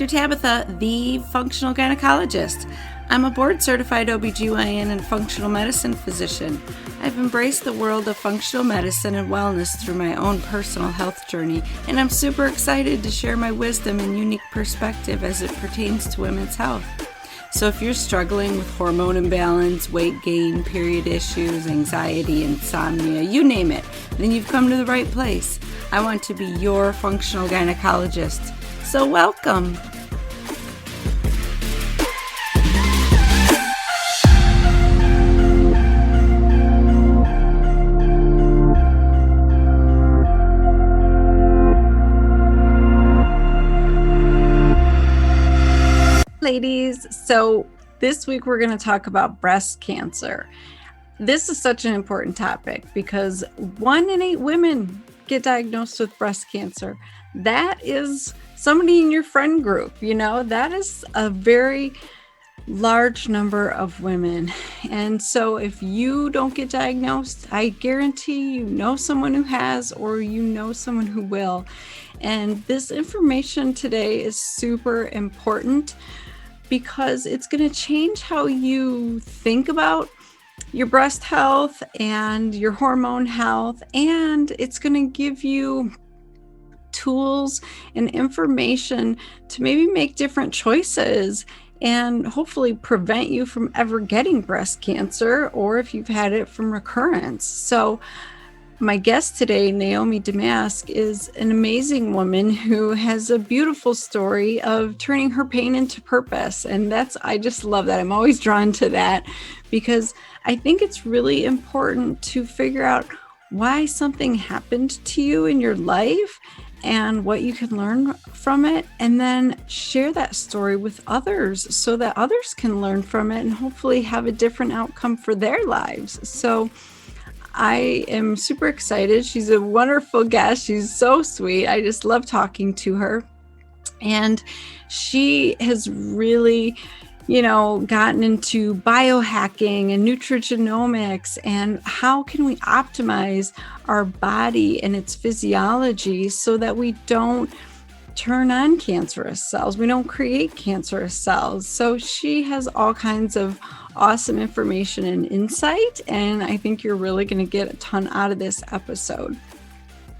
Tabatha, the functional gynecologist. I'm a board-certified OBGYN and functional medicine physician. I've embraced the world of functional medicine and wellness through my own personal health journey, and I'm super excited to share my wisdom and unique perspective as it pertains to women's health. So if you're struggling with hormone imbalance, weight gain, period issues, anxiety, insomnia, you name it, then you've come to the right place. I want to be your functional gynecologist. So welcome. Ladies, so this week we're going to talk about breast cancer. This is such an important topic because 1 in 8 women get diagnosed with breast cancer. That is somebody in your friend group, that is a very large number of women. And so if you don't get diagnosed, I guarantee you know someone who has, or you know someone who will. And this information today is super important because it's going to change how you think about your breast health and your hormone health, and it's going to give you tools and information to maybe make different choices and hopefully prevent you from ever getting breast cancer, or if you've had it, from recurrence. So my guest today, Naomi Damask, is an amazing woman who has a beautiful story of turning her pain into purpose. And I just love that. I'm always drawn to that because I think it's really important to figure out why something happened to you in your life and what you can learn from it, and then share that story with others so that others can learn from it and hopefully have a different outcome for their lives. So I am super excited. She's a wonderful guest. She's so sweet. I just love talking to her. And she has really, gotten into biohacking and nutrigenomics and how can we optimize our body and its physiology so that we don't turn on cancerous cells. We don't create cancerous cells. So she has all kinds of awesome information and insight, and I think you're really going to get a ton out of this episode.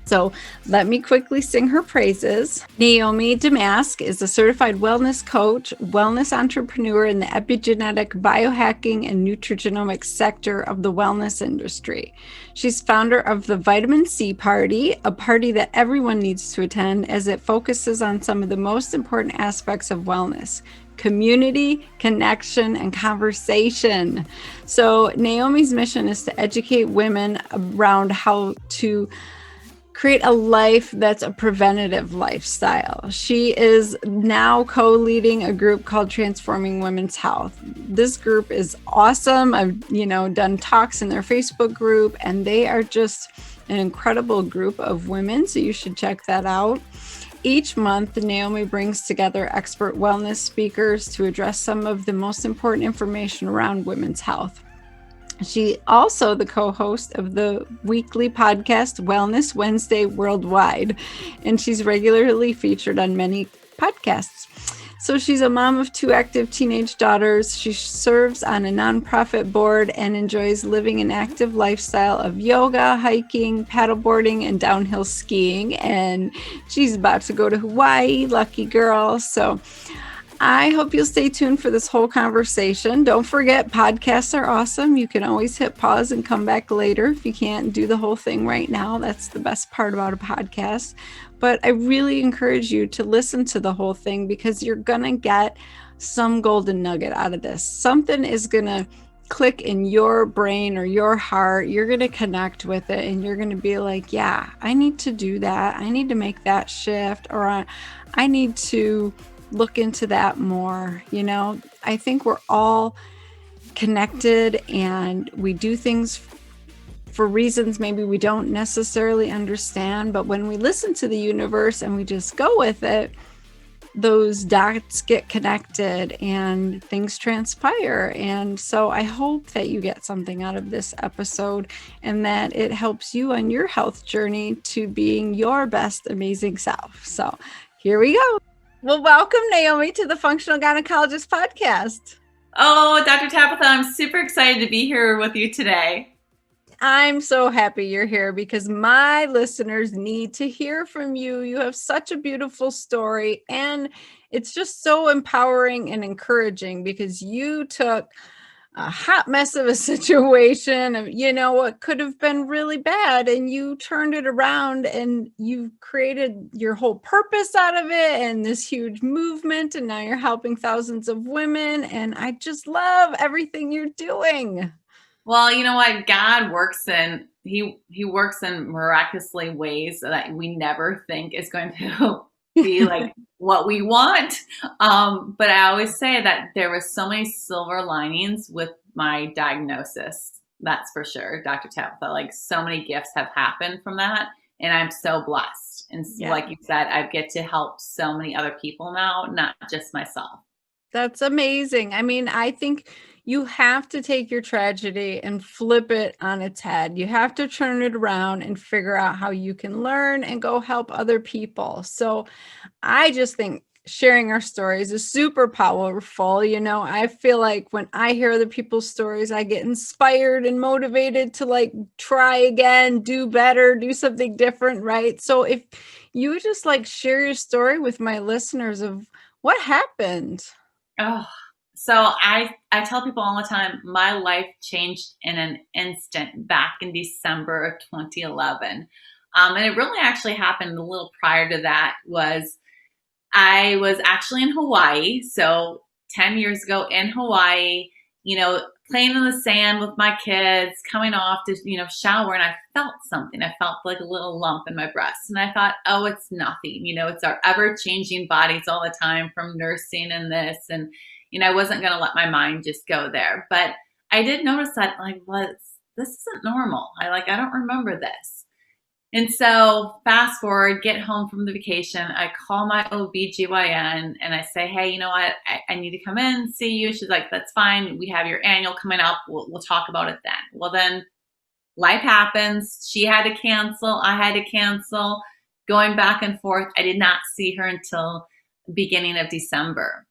So let me quickly sing her praises. Naomi Damask is a certified wellness coach, wellness entrepreneur in the epigenetic, biohacking, and nutrigenomics sector of the wellness industry. She's founder of the Vitamin C Party, a party that everyone needs to attend as it focuses on some of the most important aspects of wellness: community, connection, and conversation. So Naomi's mission is to educate women around how to create a life that's a preventative lifestyle. She is now co-leading a group called Transforming Women's Health. This group is awesome. I've, done talks in their Facebook group, and they are just an incredible group of women. So you should check that out. Each month, Naomi brings together expert wellness speakers to address some of the most important information around women's health. She also the co-host of the weekly podcast Wellness Wednesday Worldwide, and she's regularly featured on many podcasts. So she's a mom of 2 active teenage daughters. She serves on a nonprofit board and enjoys living an active lifestyle of yoga, hiking, paddleboarding, and downhill skiing. And she's about to go to Hawaii, lucky girl. So I hope you'll stay tuned for this whole conversation. Don't forget, podcasts are awesome. You can always hit pause and come back later if you can't do the whole thing right now. That's the best part about a podcast. But I really encourage you to listen to the whole thing because you're going to get some golden nugget out of this. Something is going to click in your brain or your heart. You're going to connect with it and you're going to be like, yeah, I need to do that. I need to make that shift, or I need to look into that more. I think we're all connected and we do things for reasons maybe we don't necessarily understand, but when we listen to the universe and we just go with it, those dots get connected and things transpire. And so I hope that you get something out of this episode and that it helps you on your health journey to being your best amazing self. So here we go. Well, welcome, Naomi, to the Functional Gynecologist podcast. Oh, Dr. Tabatha, I'm super excited to be here with you today. I'm so happy you're here because my listeners need to hear from you. You have such a beautiful story, and it's just so empowering and encouraging because you took a hot mess of a situation of, what could have been really bad, and you turned it around and you created your whole purpose out of it and this huge movement, and now you're helping thousands of women, and I just love everything you're doing. Well, you know what? God works in he works in miraculously ways that we never think is going to be like what we want. But I always say that there was so many silver linings with my diagnosis. That's for sure, Dr. Tabitha. Like so many gifts have happened from that, and I'm so blessed. And Yeah. like you said, I get to help so many other people now, not just myself. That's amazing. I mean, I think you have to take your tragedy and flip it on its head. You have to turn it around and figure out how you can learn and go help other people. So I just think sharing our stories is super powerful. I feel like when I hear other people's stories, I get inspired and motivated to like try again, do better, do something different, right? So if you just like share your story with my listeners of what happened. Oh, so I tell people all the time, my life changed in an instant back in December of 2011. And it really actually happened a little prior to that. Was I was actually in Hawaii, so 10 years ago in Hawaii, playing in the sand with my kids, coming off to, shower, and I felt something. I felt like a little lump in my breast. And I thought, oh, it's nothing. It's our ever changing bodies all the time from nursing and this. And, I wasn't going to let my mind just go there. But I did notice that, like, this isn't normal. I don't remember this. And so fast forward, get home from the vacation. I call my OBGYN and I say, hey, you know what? I need to come in and see you. She's like, that's fine. We have your annual coming up. We'll talk about it then. Well, then life happens. She had to cancel. I had to cancel. Going back and forth. I did not see her until beginning of December.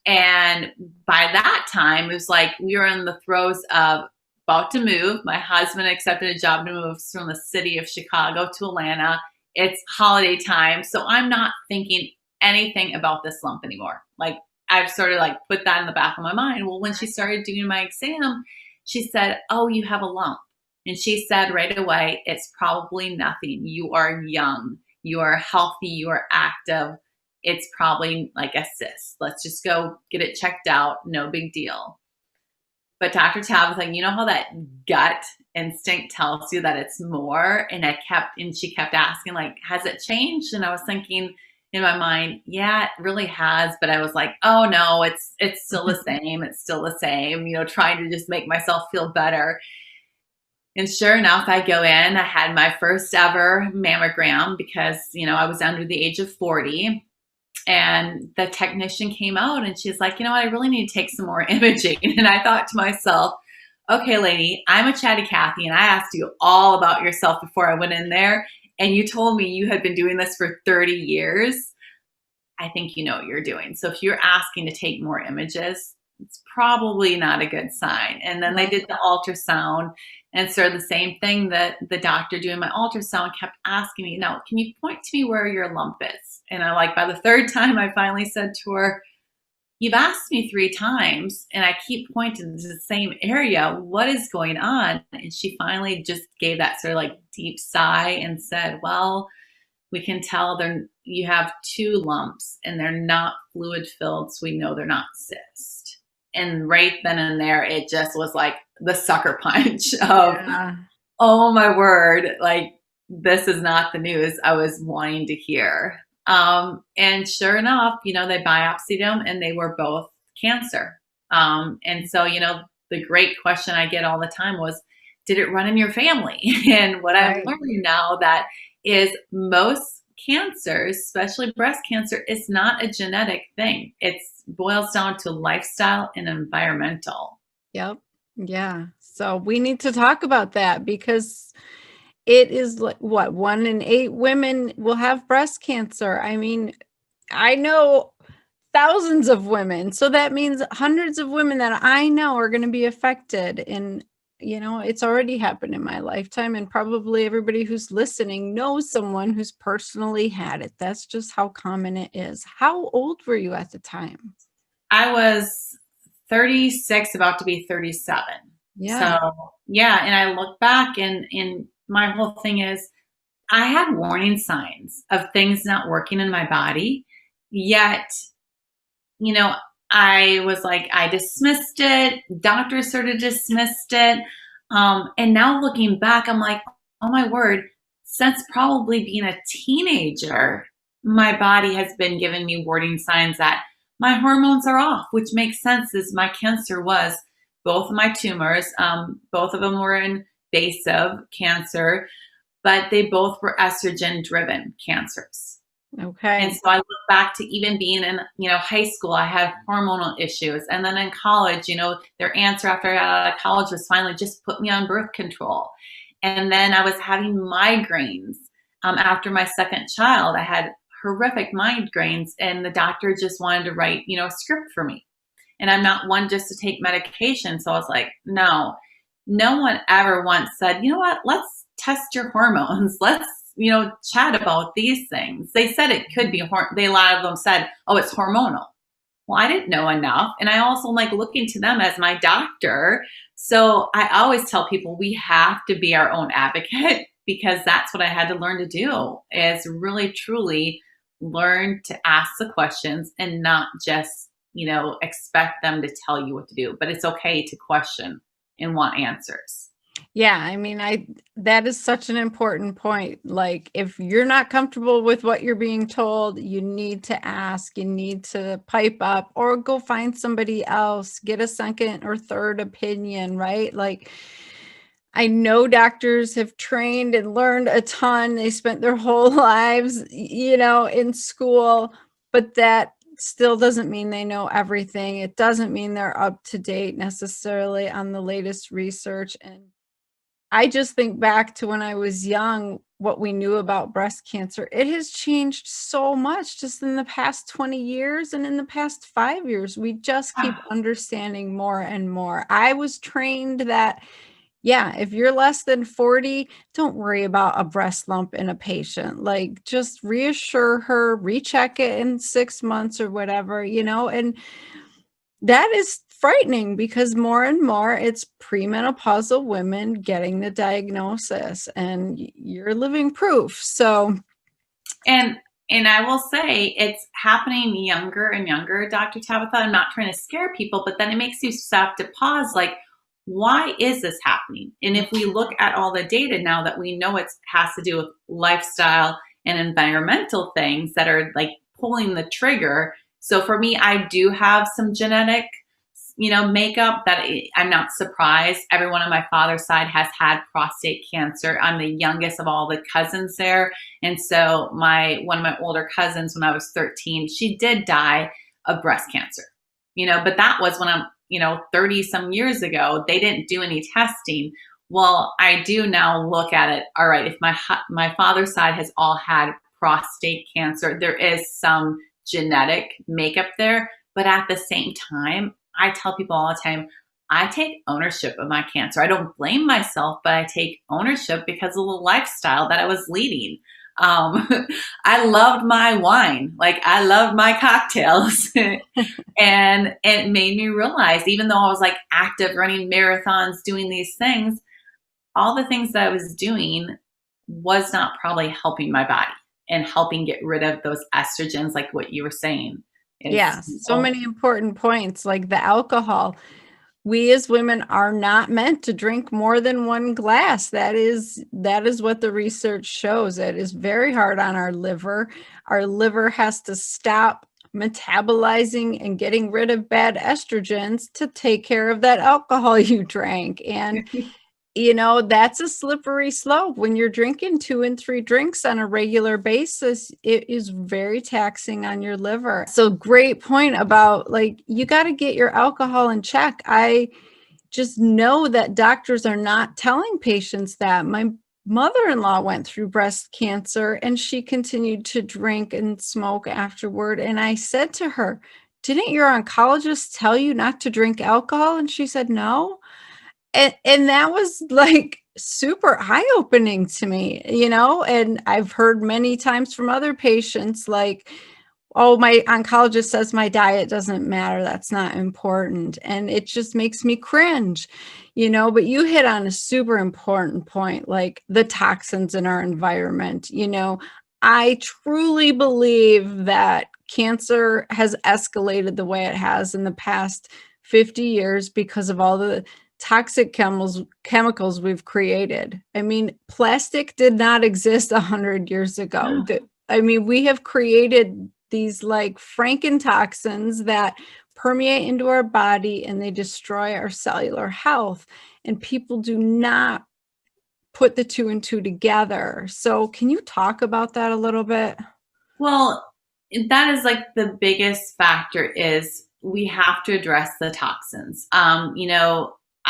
And by that time, it was like we were in the throes of about to move. My husband accepted a job to move from the city of Chicago to Atlanta. It's holiday time. So I'm not thinking anything about this lump anymore. Like I've sort of like put that in the back of my mind. Well, when she started doing my exam, she said, oh, you have a lump. And she said right away, it's probably nothing. You are young. You are healthy. You are active. It's probably like a cyst. Let's just go get it checked out. No big deal. But Dr. Tab was like, you know how that gut instinct tells you that it's more? And she kept asking, like, has it changed? And I was thinking in my mind, yeah, it really has. But I was like, oh no, it's still the same. It's still the same, trying to just make myself feel better. And sure enough, I go in, I had my first ever mammogram because, I was under the age of 40. And the technician came out and she's like, you know what, I really need to take some more imaging. And I thought to myself, okay, lady, I'm a chatty Cathy and I asked you all about yourself before I went in there. And you told me you had been doing this for 30 years. I think you know what you're doing. So if you're asking to take more images, it's probably not a good sign. And then they did the ultrasound and sort of the same thing that the doctor doing my ultrasound kept asking me, now, can you point to me where your lump is? And by the third time, I finally said to her, you've asked me 3 times and I keep pointing to the same area. What is going on? And she finally just gave that sort of like deep sigh and said, well, we can tell you have 2 lumps and they're not fluid filled. So we know they're not cyst. And right then and there, it just was like the sucker punch of, oh my word, like this is not the news I was wanting to hear. And sure enough, they biopsied them and they were both cancer. And so, the great question I get all the time was, did it run in your family? And what I'm learning now that is most cancers, especially breast cancer, is not a genetic thing. It boils down to lifestyle and environmental. Yep. Yeah. So we need to talk about that because it is like what 1 in 8 women will have breast cancer. I mean, I know thousands of women. So that means hundreds of women that I know are going to be affected. And, it's already happened in my lifetime. And probably everybody who's listening knows someone who's personally had it. That's just how common it is. How old were you at the time? I was 36, about to be 37. Yeah. So yeah, and I look back and my whole thing is I had warning signs of things not working in my body, yet, you know, I was like, I dismissed it. Doctors sort of dismissed it. And now looking back, I'm like, oh my word, since probably being a teenager, my body has been giving me warning signs that my hormones are off, which makes sense as my cancer was both of my tumors. Both of them were invasive cancer, but they both were estrogen driven cancers. And Okay. so I look back to even being in, high school, I had hormonal issues. And then in college, their answer after I got out of college was finally just put me on birth control. And then I was having migraines. After my second child, I had horrific migraines and the doctor just wanted to write, a script for me. And I'm not one just to take medication. So I was like, no one ever once said, you know what, let's test your hormones. Let's, chat about these things. They said it could be, a lot of them said, oh, it's hormonal. Well, I didn't know enough. And I also like looking to them as my doctor. So I always tell people we have to be our own advocate because that's what I had to learn to do is really, truly learn to ask the questions and not just, expect them to tell you what to do. But it's okay to question and want answers. Yeah, I mean, that is such an important point. Like, if you're not comfortable with what you're being told, you need to ask, you need to pipe up or go find somebody else, get a second or third opinion, right? Like, I know doctors have trained and learned a ton. They spent their whole lives, in school, but that still doesn't mean they know everything. It doesn't mean they're up to date necessarily on the latest research. And I just think back to when I was young, what we knew about breast cancer. It has changed so much just in the past 20 years and in the past 5 years. We just keep understanding more and more. I was trained that, yeah, if you're less than 40, don't worry about a breast lump in a patient. Like, just reassure her, recheck it in 6 months or whatever, and that is frightening because more and more it's premenopausal women getting the diagnosis, and you're living proof. So, And I will say it's happening younger and younger, Dr. Tabatha. I'm not trying to scare people, but then it makes you stop to pause like, why is this happening? And if we look at all the data now that we know it has to do with lifestyle and environmental things that are like pulling the trigger. So for me, I do have some genetic, makeup that I'm not surprised. Everyone on my father's side has had prostate cancer. I'm the youngest of all the cousins there. And so one of my older cousins, when I was 13, she did die of breast cancer, but that was when I'm, 30 some years ago. They didn't do any testing. Well, I do now look at it. All right, if my father's side has all had prostate cancer, there is some genetic makeup there. But at the same time, I tell people all the time, I take ownership of my cancer. I don't blame myself, but I take ownership because of the lifestyle that I was leading. I loved my wine. Like, I loved my cocktails. And it made me realize, even though I was like active running marathons, doing these things, all the things that I was doing was not probably helping my body and helping get rid of those estrogens, like what you were saying. yeah, so many important points, like the alcohol. We as women are not meant to drink more than one glass. That is what the research shows. It is very hard on our liver. Our liver has to stop metabolizing and getting rid of bad estrogens to take care of that alcohol you drank. And that's a slippery slope. When you're drinking 2 and 3 drinks on a regular basis, it is very taxing on your liver. So great point about, like, you got to get your alcohol in check. I just know that doctors are not telling patients that. My mother-in-law went through breast cancer and she continued to drink and smoke afterward. And I said to her, didn't your oncologist tell you not to drink alcohol? And she said, no. And that was like super eye-opening to me, and I've heard many times from other patients like, oh, my oncologist says my diet doesn't matter. That's not important. And it just makes me cringe, but you hit on a super important point, like the toxins in our environment. I truly believe that cancer has escalated the way it has in the past 50 years because of all the toxic chemicals we've created. I mean, plastic did not exist 100 years ago. We have created these like frankentoxins that permeate into our body and they destroy our cellular health. And people do not put the two and two together. So can you talk about that a little bit? Well, that is like the biggest factor is we have to address the toxins.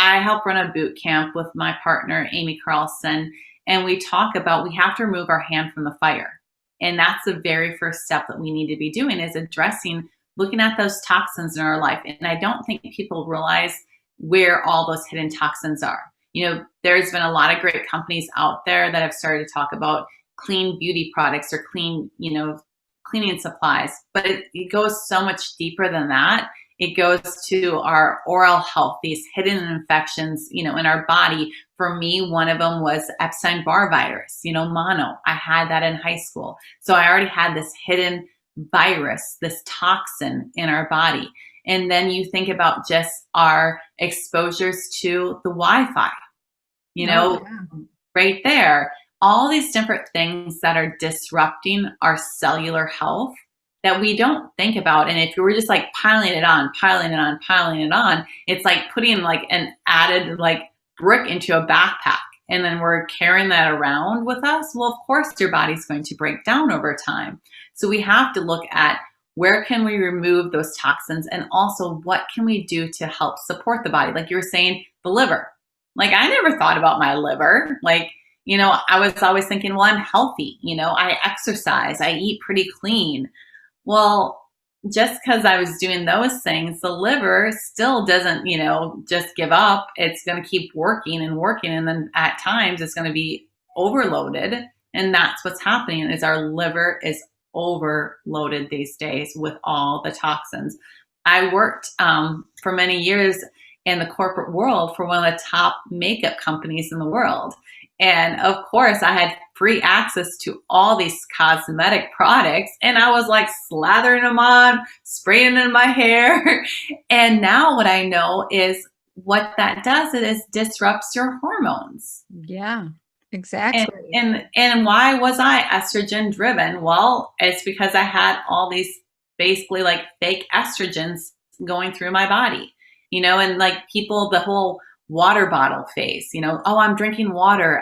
I help run a boot camp with my partner, Amy Carlson, and we talk about we have to remove our hand from the fire. And that's the very first step that we need to be doing is addressing, looking at those toxins in our life. And I don't think people realize where all those hidden toxins are. There's been a lot of great companies out there that have started to talk about clean beauty products or clean, cleaning supplies, but it goes so much deeper than that. It goes to our oral health, these hidden infections, in our body. For me, one of them was Epstein-Barr virus, mono. I had that in high school. So I already had this hidden virus, this toxin in our body. And then you think about just our exposures to the Wi-Fi, right there. All these different things that are disrupting our cellular health that we don't think about. And if you were just like piling it on, it's like putting like an added like brick into a backpack. And then we're carrying that around with us. Well, of course, your body's going to break down over time. So we have to look at where can we remove those toxins and also what can we do to help support the body? Like you were saying, the liver. Like I never thought about my liver. Like, I was always thinking, well, I'm healthy. I exercise, I eat pretty clean. Well, just because I was doing those things, the liver still doesn't, just give up. It's going to keep working and working. And then at times it's going to be overloaded. And that's what's happening is our liver is overloaded these days with all the toxins. I worked for many years in the corporate world for one of the top makeup companies in the world. And of course, I had free access to all these cosmetic products. And I was like slathering them on, spraying them in my hair. And now what I know is what that does is disrupts your hormones. Yeah, exactly. And why was I estrogen driven? Well, it's because I had all these basically like fake estrogens going through my body, and like people, the whole water bottle phase, oh, I'm drinking water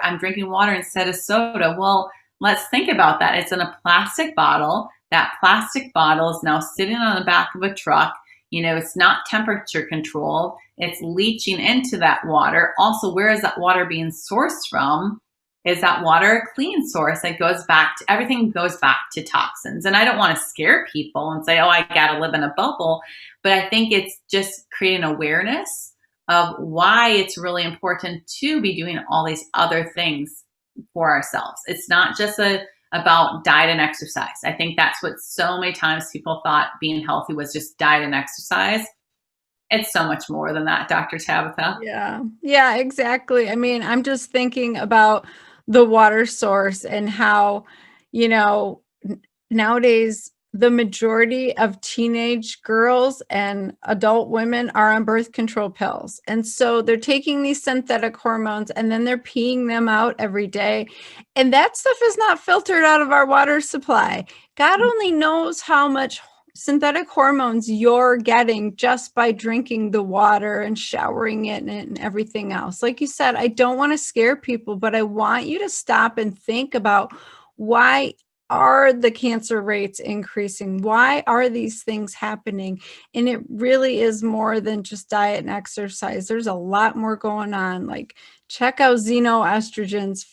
instead of soda. Well, let's think about that. It's in a plastic bottle. That plastic bottle is now sitting on the back of a truck. It's not temperature controlled. It's leaching into that water. Also, where is that water being sourced from? Is that water a clean source? It goes back to, everything goes back to toxins. And I don't want to scare people and say, oh, I got to live in a bubble. But I think it's just creating awareness of why it's really important to be doing all these other things for ourselves. It's not just about diet and exercise. I think that's what so many times people thought being healthy was just diet and exercise. It's so much more than that, Dr. Tabatha. Yeah, exactly. I'm just thinking about the water source and how, nowadays the majority of teenage girls and adult women are on birth control pills. And so they're taking these synthetic hormones and then they're peeing them out every day. And that stuff is not filtered out of our water supply. God only knows how much synthetic hormones you're getting just by drinking the water and showering in it and everything else. Like you said, I don't want to scare people, but I want you to stop and think about why are the cancer rates increasing? Why are these things happening? And it really is more than just diet and exercise. There's a lot more going on. Like check out xenoestrogens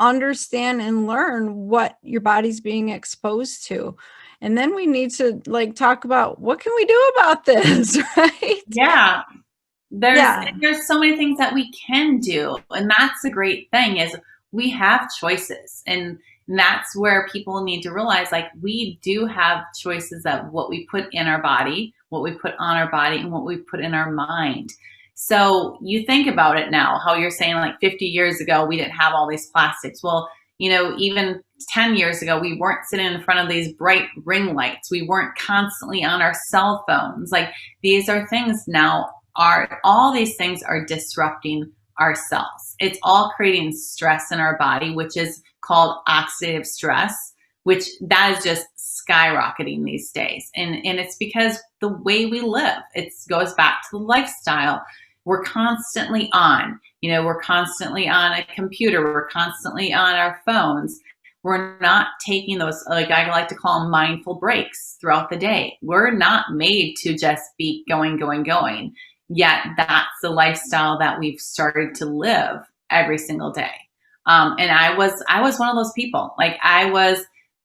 understand and learn what your body's being exposed to. And then we need to like talk about what can we do about this, right? Yeah. There's Yeah. there's so many things that we can do. And that's the great thing is we have choices. And that's where people need to realize like we do have choices of what we put in our body, what we put on our body, and what we put in our mind. So you think about it now, how you're saying like 50 years ago, we didn't have all these plastics. Well, even 10 years ago, we weren't sitting in front of these bright ring lights. We weren't constantly on our cell phones. Like these are things now all these things are disrupting our cells. It's all creating stress in our body, which is called oxidative stress, which that is just skyrocketing these days. And it's because the way we live, it goes back to the lifestyle. We're constantly on, we're constantly on a computer. We're constantly on our phones. We're not taking those, like I like to call them mindful breaks throughout the day. We're not made to just be going, going, going. Yet that's the lifestyle that we've started to live every single day. And I was one of those people. Like that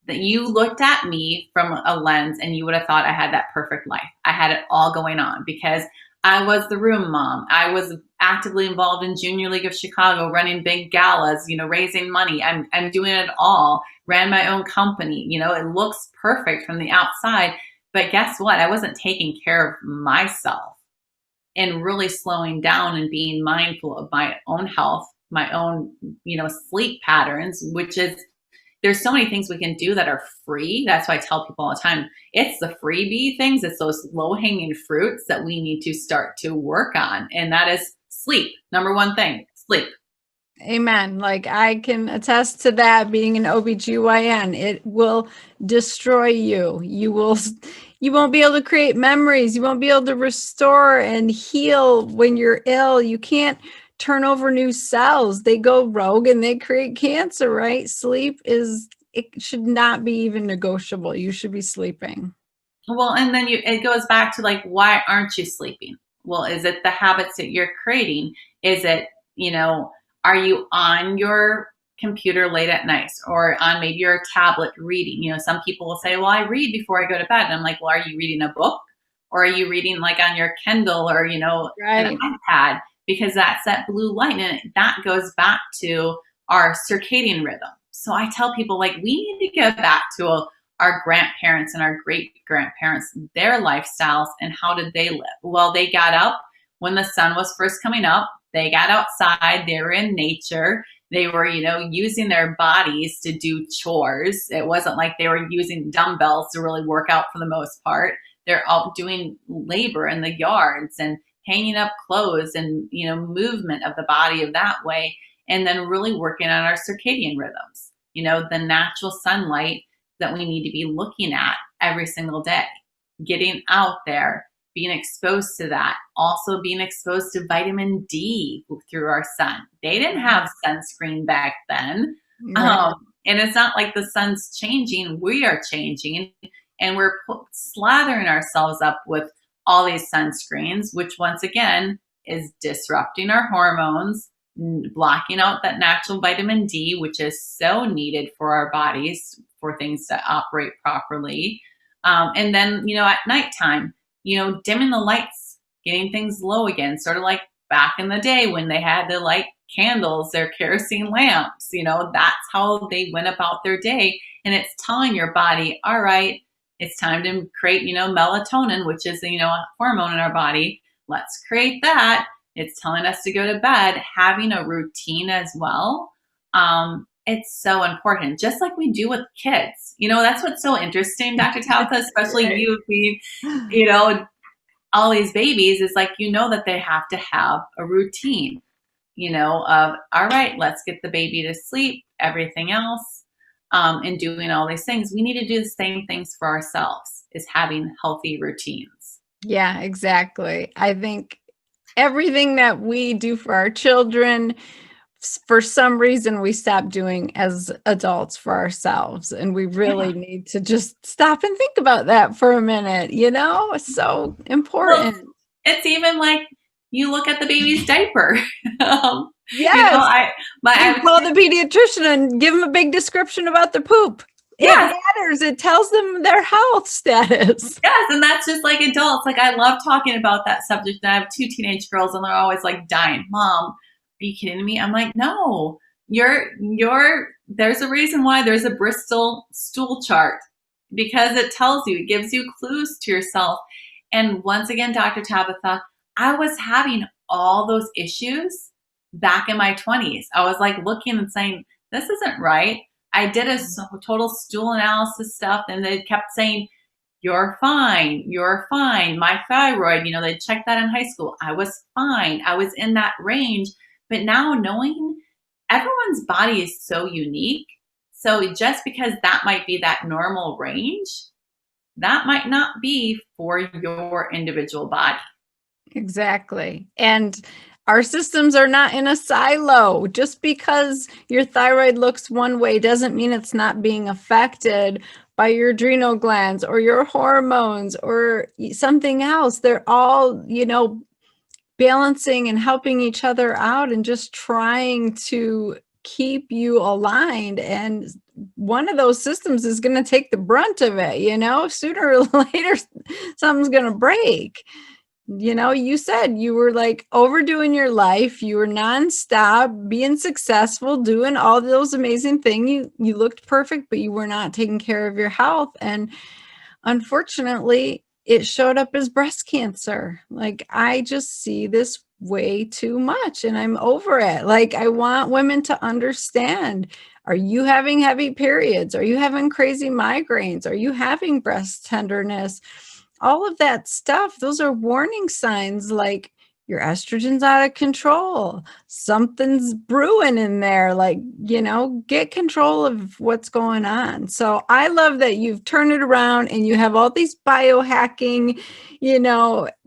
you looked at me from a lens and you would have thought I had that perfect life. I had it all going on because I was the room mom. I was actively involved in Junior League of Chicago, running big galas, raising money. I'm doing it all. Ran my own company. It looks perfect from the outside, but guess what? I wasn't taking care of myself and really slowing down and being mindful of my own health, my own, sleep patterns, which is there's so many things we can do that are free. That's why I tell people all the time, it's the freebie things. It's those low hanging fruits that we need to start to work on. And that is sleep. Number one thing, sleep. Amen. Like I can attest to that being an OBGYN. It will destroy you. You won't be able to create memories. You won't be able to restore and heal when you're ill. You can't turn over new cells. They go rogue and they create cancer, right? It should not be even negotiable. You should be sleeping. Well, and then it goes back to like, why aren't you sleeping? Well, is it the habits that you're creating? Is it, are you on your computer late at night or on maybe your tablet reading? Some people will say, well, I read before I go to bed. And I'm like, well, are you reading a book or are you reading like on your Kindle or, Right. an iPad? Because that's that blue light and that goes back to our circadian rhythm. So I tell people like, we need to get back to our grandparents and our great grandparents, their lifestyles and how did they live? Well, they got up when the sun was first coming up. They got outside, they were in nature. They were, using their bodies to do chores. It wasn't like they were using dumbbells to really work out for the most part. They're all doing labor in the yards and hanging up clothes and, movement of the body of that way. And then really working on our circadian rhythms, the natural sunlight that we need to be looking at every single day, getting out there, being exposed to that, also being exposed to vitamin D through our sun. They didn't have sunscreen back then. Right. And it's not like the sun's changing, we are changing and we're slathering ourselves up with all these sunscreens, which once again is disrupting our hormones, blocking out that natural vitamin D, which is so needed for our bodies for things to operate properly. And then, at nighttime, dimming the lights, getting things low again, sort of like back in the day when they had to light candles, their kerosene lamps, that's how they went about their day. And it's telling your body, all right, it's time to create, melatonin, which is, a hormone in our body. Let's create that. It's telling us to go to bed, having a routine as well. It's so important, just like we do with kids. That's what's so interesting, Dr. Tabatha, especially Right. you being, all these babies is like, that they have to have a routine, of, all right, let's get the baby to sleep, everything else, and doing all these things. We need to do the same things for ourselves, is having healthy routines. Yeah, exactly. I think everything that we do for our children, for some reason, we stop doing as adults for ourselves. And we really need to just stop and think about that for a minute. It's so important. Well, it's even like you look at the baby's diaper. Yes. But I And would call say, the pediatrician and give them a big description about the poop. It yes, matters. It tells them their health status. yes, and that's just like adults. Like I love talking about that subject. And I have two teenage girls, and they're always like dying. Mom, are you kidding me? I'm like, no, you're. There's a reason why there's a Bristol stool chart because it tells you, it gives you clues to yourself. And once again, Dr. Tabatha, I was having all those issues back in my 20s. I was like looking and saying, this isn't right. I did a total stool analysis stuff, and they kept saying, you're fine. You're fine. My thyroid, they checked that in high school. I was fine. I was in that range. But now knowing everyone's body is so unique. So just because that might be that normal range, that might not be for your individual body. Exactly. And our systems are not in a silo. Just because your thyroid looks one way doesn't mean it's not being affected by your adrenal glands or your hormones or something else. They're all, balancing and helping each other out and just trying to keep you aligned. And one of those systems is going to take the brunt of it, sooner or later, something's going to break. You said you were like overdoing your life. You were nonstop, being successful, doing all those amazing things. You looked perfect, but you were not taking care of your health. And unfortunately, it showed up as breast cancer. Like, I just see this way too much and I'm over it. Like, I want women to understand. Are you having heavy periods? Are you having crazy migraines? Are you having breast tenderness? All of that stuff, those are warning signs like your estrogen's out of control. Something's brewing in there. Like, get control of what's going on. So I love that you've turned it around and you have all these biohacking,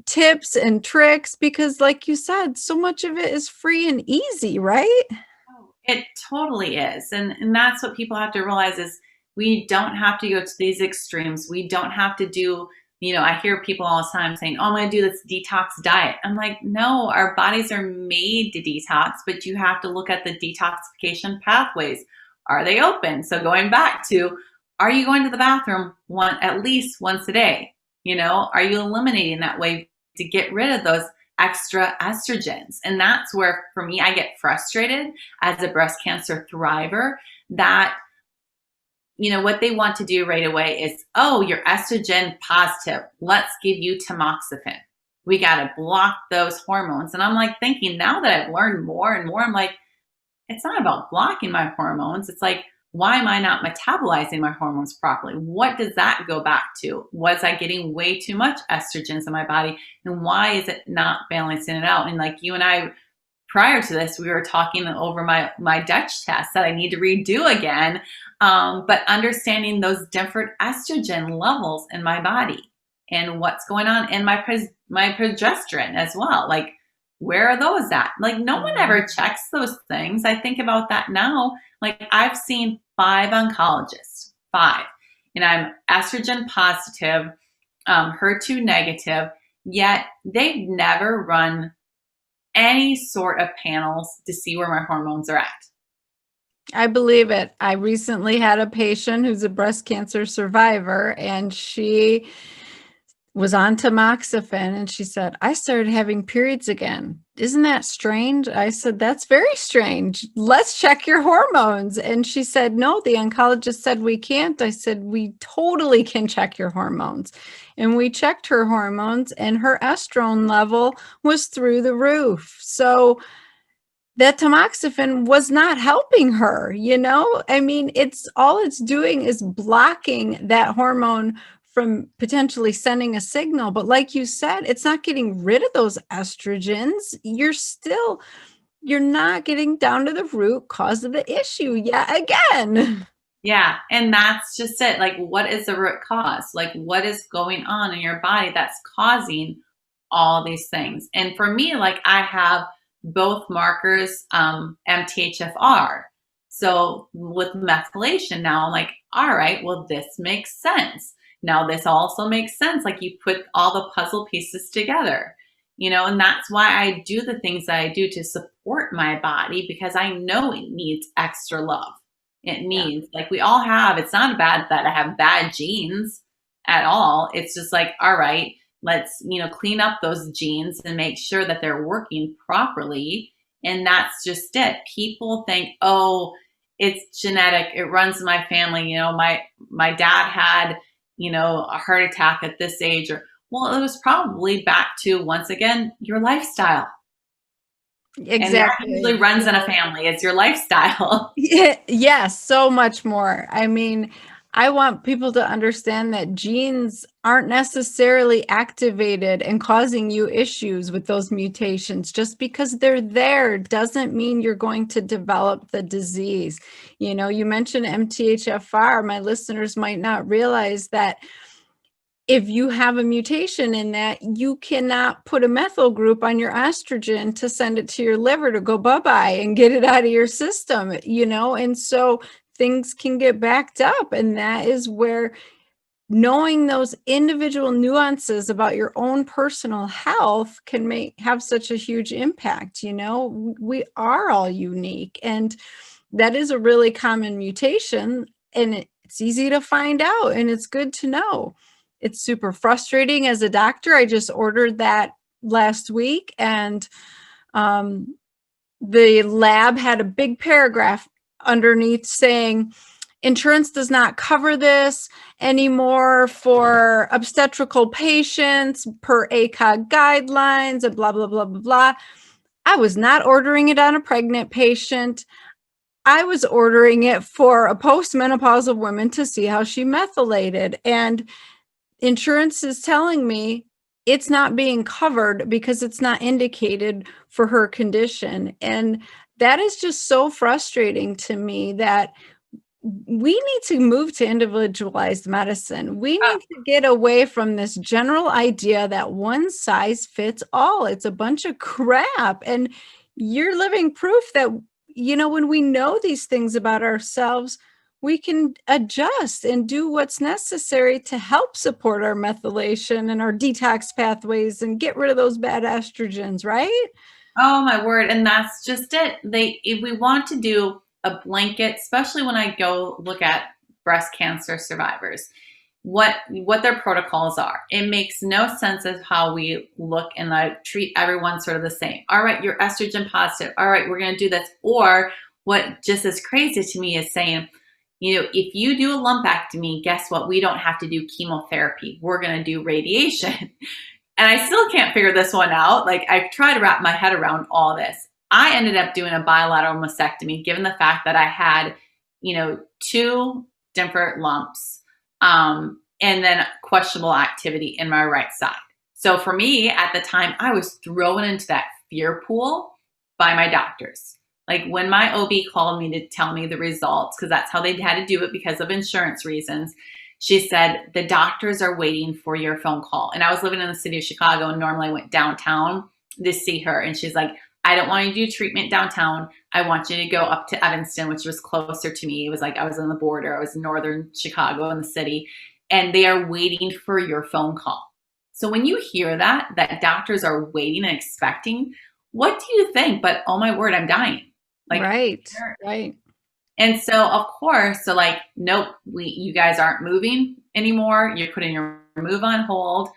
tips and tricks, because like you said, so much of it is free and easy, right? It totally is. And that's what people have to realize is we don't have to go to these extremes. We don't have to do, I hear people all the time saying, oh, I'm going to do this detox diet. I'm like, no, our bodies are made to detox, but you have to look at the detoxification pathways. Are they open? So going back to, are you going to the bathroom at least once a day? Are you eliminating that way to get rid of those extra estrogens? And that's where, for me, I get frustrated as a breast cancer thriver that, what they want to do right away is, oh, you're estrogen positive. Let's give you tamoxifen. We got to block those hormones. And I'm like thinking, now that I've learned more and more, I'm like, it's not about blocking my hormones. It's like, why am I not metabolizing my hormones properly? What does that go back to? Was I getting way too much estrogens in my body? And why is it not balancing it out? And like you and I, prior to this, we were talking over my Dutch test that I need to redo again. But understanding those different estrogen levels in my body and what's going on in my progesterone as well. Like, where are those at? Like, no one ever checks those things. I think about that now. Like, I've seen 5 oncologists, 5, and I'm estrogen positive, HER2 negative, yet they've never run any sort of panels to see where my hormones are at. I believe it. I recently had a patient who's a breast cancer survivor, and she was on tamoxifen, and she said, I started having periods again. Isn't that strange? I said, that's very strange. Let's check your hormones. And she said, no, the oncologist said we can't. I said, we totally can check your hormones. And we checked her hormones, and her estrogen level was through the roof. So that tamoxifen was not helping her, I mean, it's doing is blocking that hormone from potentially sending a signal. But like you said, it's not getting rid of those estrogens. You're not getting down to the root cause of the issue yet again. Yeah. And that's just it. Like, what is the root cause? Like, what is going on in your body that's causing all these things? And for me, like, I have both markers, MTHFR. So with methylation now, I'm like, all right, well, this makes sense. Now, this also makes sense. Like, you put all the puzzle pieces together. And that's why I do the things that I do to support my body, because I know it needs extra love. It Yeah. needs, like, we all have, it's not bad that I have bad genes at all. It's just like, all right, let's, clean up those genes and make sure that they're working properly. And that's just it. People think, oh, it's genetic. It runs in my family. My dad had, a heart attack at this age, or, well, it was probably back to, once again, your lifestyle. And that usually Exactly. runs in a family. It's your lifestyle. Yeah, yes, so much more. I mean, I want people to understand that genes aren't necessarily activated and causing you issues with those mutations. Just because they're there doesn't mean you're going to develop the disease. You mentioned MTHFR. My listeners might not realize that if you have a mutation in that, you cannot put a methyl group on your estrogen to send it to your liver to go bye-bye and get it out of your system, and so things can get backed up. And that is where knowing those individual nuances about your own personal health can have such a huge impact. We are all unique, and that is a really common mutation, and it's easy to find out, and it's good to know. It's super frustrating as a doctor. I just ordered that last week, and the lab had a big paragraph underneath saying, insurance does not cover this anymore for obstetrical patients per ACOG guidelines, and blah, blah, blah, blah, blah. I was not ordering it on a pregnant patient. I was ordering it for a postmenopausal woman to see how she methylated. And insurance is telling me it's not being covered because it's not indicated for her condition. And that is just so frustrating to me, that we need to move to individualized medicine. We Oh, need to get away from this general idea that one size fits all. It's a bunch of crap. And you're living proof that, when we know these things about ourselves, we can adjust and do what's necessary to help support our methylation and our detox pathways and get rid of those bad estrogens, right? oh my word. And that's just it. If we want to do a blanket, especially when I go look at breast cancer survivors, what their protocols are. It makes no sense of how we look and like treat everyone sort of the same. All right, you're estrogen positive. All right, we're going to do this. Or what just is crazy to me is saying, if you do a lumpectomy, guess what? We don't have to do chemotherapy. We're going to do radiation. And I still can't figure this one out. Like, I try to wrap my head around all this. I ended up doing a bilateral mastectomy, given the fact that I had, two different lumps, and then questionable activity in my right side. So for me at the time, I was thrown into that fear pool by my doctors. Like, when my OB called me to tell me the results, because that's how they had to do it because of insurance reasons, she said, the doctors are waiting for your phone call. And I was living in the city of Chicago, and normally I went downtown to see her. And she's like, I don't want you to do treatment downtown. I want you to go up to Evanston, which was closer to me. It was like I was on the border. I was in northern Chicago in the city. And they are waiting for your phone call. So when you hear that doctors are waiting and expecting, what do you think? But, oh my word, I'm dying. Like, Right, right. and so, of course, so like, nope, you guys aren't moving anymore. You're putting your move on hold.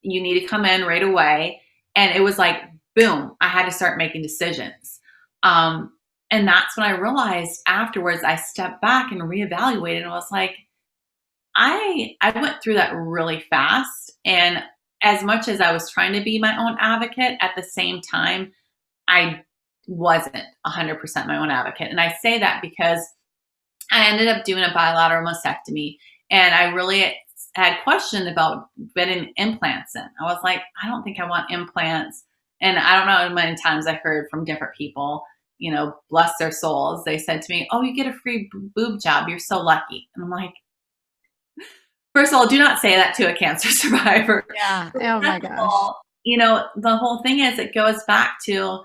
You need to come in right away. And it was like, boom, I had to start making decisions. And that's when I realized afterwards, I stepped back and reevaluated and was like, I went through that really fast. And as much as I was trying to be my own advocate, at the same time, I wasn't 100% my own advocate. And I say that because I ended up doing a bilateral mastectomy, and I really had questioned about getting implants in. I was like, I don't think I want implants. And I don't know how many times I heard from different people, bless their souls. They said to me, oh, you get a free boob job. You're so lucky. And I'm like, first of all, do not say that to a cancer survivor. Yeah. Oh my Second of gosh. all, the whole thing is, it goes back to,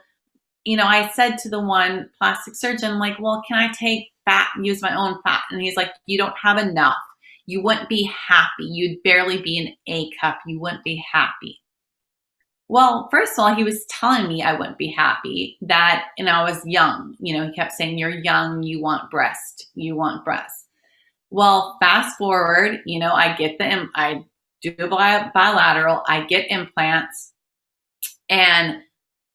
I said to the one plastic surgeon, like, well, can I take fat, use my own fat? And he's like, you don't have enough. You wouldn't be happy. You'd barely be an A cup. You wouldn't be happy. Well, first of all, he was telling me I wouldn't be happy that, and I was young. He kept saying, "You're young, you want breast, you want breast." Well, fast forward, I get I do bilateral, I get implants, and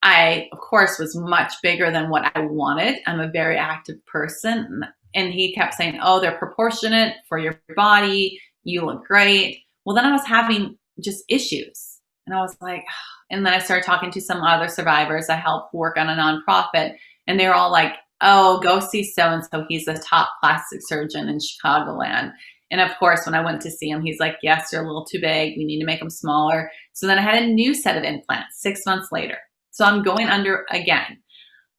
I, of course, was much bigger than what I wanted. I'm a very active person. And he kept saying, "Oh, they're proportionate for your body. You look great." Well, then I was having just issues. And I was like, and then I started talking to some other survivors. I help work on a nonprofit. And they're all like, "Oh, go see so and so. He's a top plastic surgeon in Chicagoland." And of course, when I went to see him, he's like, "Yes, you're a little too big. We need to make them smaller." So then I had a new set of implants 6 months later. So I'm going under again.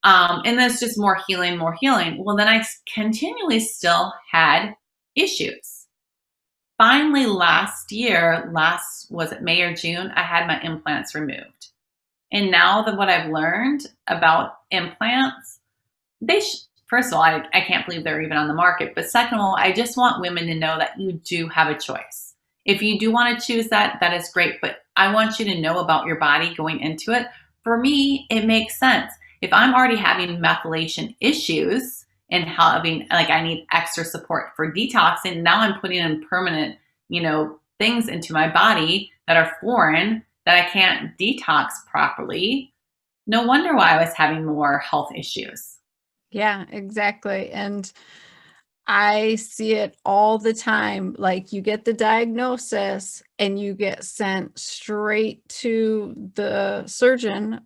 And then it's just more healing, more healing. Well, then I continually still had issues. Finally, last year, was it May or June, I had my implants removed. And now that what I've learned about implants, first of all, I can't believe they're even on the market. But second of all, I just want women to know that you do have a choice. If you do want to choose that, that is great. But I want you to know about your body going into it. For me, it makes sense. If I'm already having methylation issues and having, like, I need extra support for detoxing, now I'm putting in permanent, things into my body that are foreign that I can't detox properly. No wonder why I was having more health issues. Yeah, exactly. And I see it all the time. Like you get the diagnosis and you get sent straight to the surgeon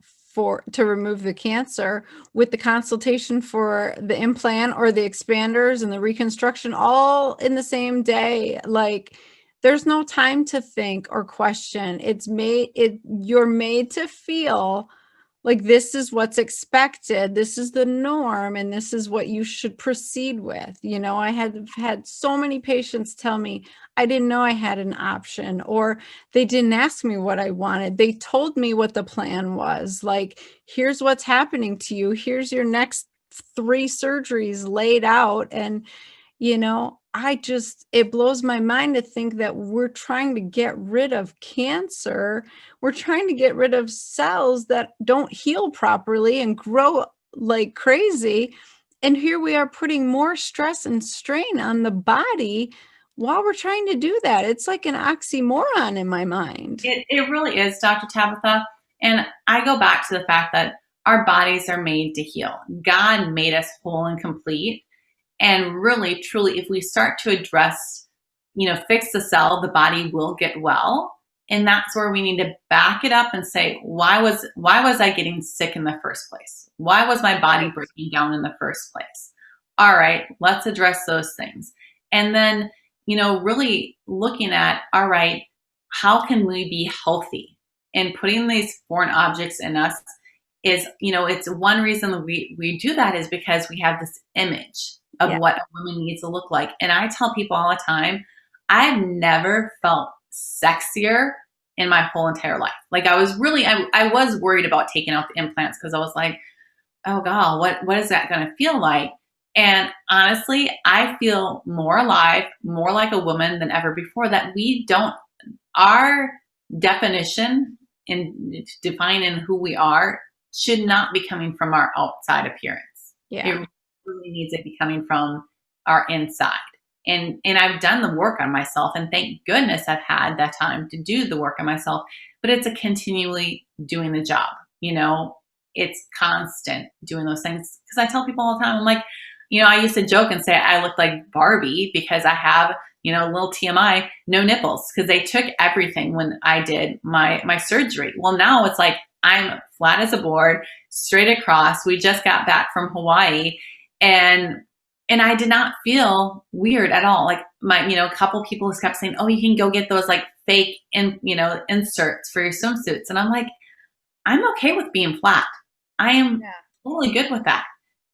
to remove the cancer with the consultation for the implant or the expanders and the reconstruction all in the same day. Like there's no time to think or question. You're made to feel like this is what's expected, this is the norm, and this is what you should proceed with. I have had so many patients tell me, "I didn't know I had an option," or "They didn't ask me what I wanted. They told me what the plan was. Like, here's what's happening to you. Here's your next 3 surgeries laid out." And it blows my mind to think that we're trying to get rid of cancer. We're trying to get rid of cells that don't heal properly and grow like crazy. And here we are putting more stress and strain on the body while we're trying to do that. It's like an oxymoron in my mind. It really is, Dr. Tabatha. And I go back to the fact that our bodies are made to heal. God made us whole and complete. And really, truly, if we start to address, fix the cell, the body will get well. And that's where we need to back it up and say, why was I getting sick in the first place? Why was my body breaking down in the first place? All right, let's address those things. And then, really looking at, all right, how can we be healthy? And putting these foreign objects in us is, it's one reason we do that is because we have this image of what a woman needs to look like. And I tell people all the time, I've never felt sexier in my whole entire life. Like I was worried about taking out the implants because I was like, oh God, what is that going to feel like? And honestly, I feel more alive, more like a woman than ever before. Our definition in defining who we are should not be coming from our outside appearance. Yeah. It really needs to be coming from our inside. And I've done the work on myself, and thank goodness I've had that time to do the work on myself, but it's a continually doing the job. It's constant doing those things. Because I tell people all the time, I'm like, I used to joke and say I look like Barbie because I have, a little TMI, no nipples, because they took everything when I did my surgery. Well, now it's like I'm flat as a board, straight across. We just got back from Hawaii, and I did not feel weird at all. Like a couple people kept saying, "Oh, you can go get those like fake inserts for your swimsuits," and I'm like, I'm okay with being flat. I am totally good with that.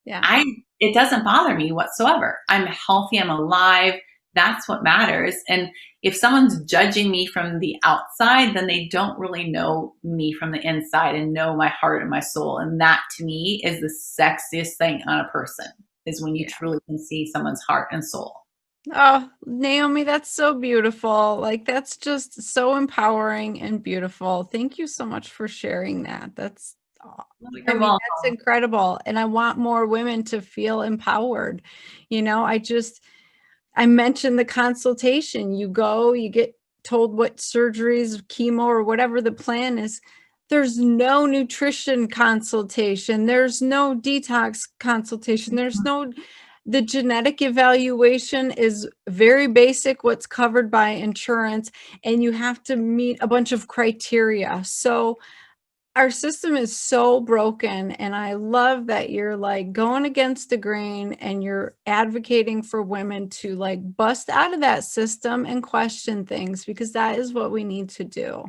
Yeah. It doesn't bother me whatsoever. I'm healthy. I'm alive. That's what matters. And if someone's judging me from the outside, then they don't really know me from the inside and know my heart and my soul. And that to me is the sexiest thing on a person, is when you truly can see someone's heart and soul. Oh, Naomi, that's so beautiful. Like, that's just so empowering and beautiful. Thank you so much for sharing that. That's, I You're mean, welcome. that's incredible. And I want more women to feel empowered. I mentioned the consultation. You go, you get told what surgeries, chemo, or whatever the plan is. There's no nutrition consultation. There's no detox consultation. The genetic evaluation is very basic, what's covered by insurance, and you have to meet a bunch of criteria. So our system is so broken, and I love that you're like going against the grain and you're advocating for women to like bust out of that system and question things, because that is what we need to do.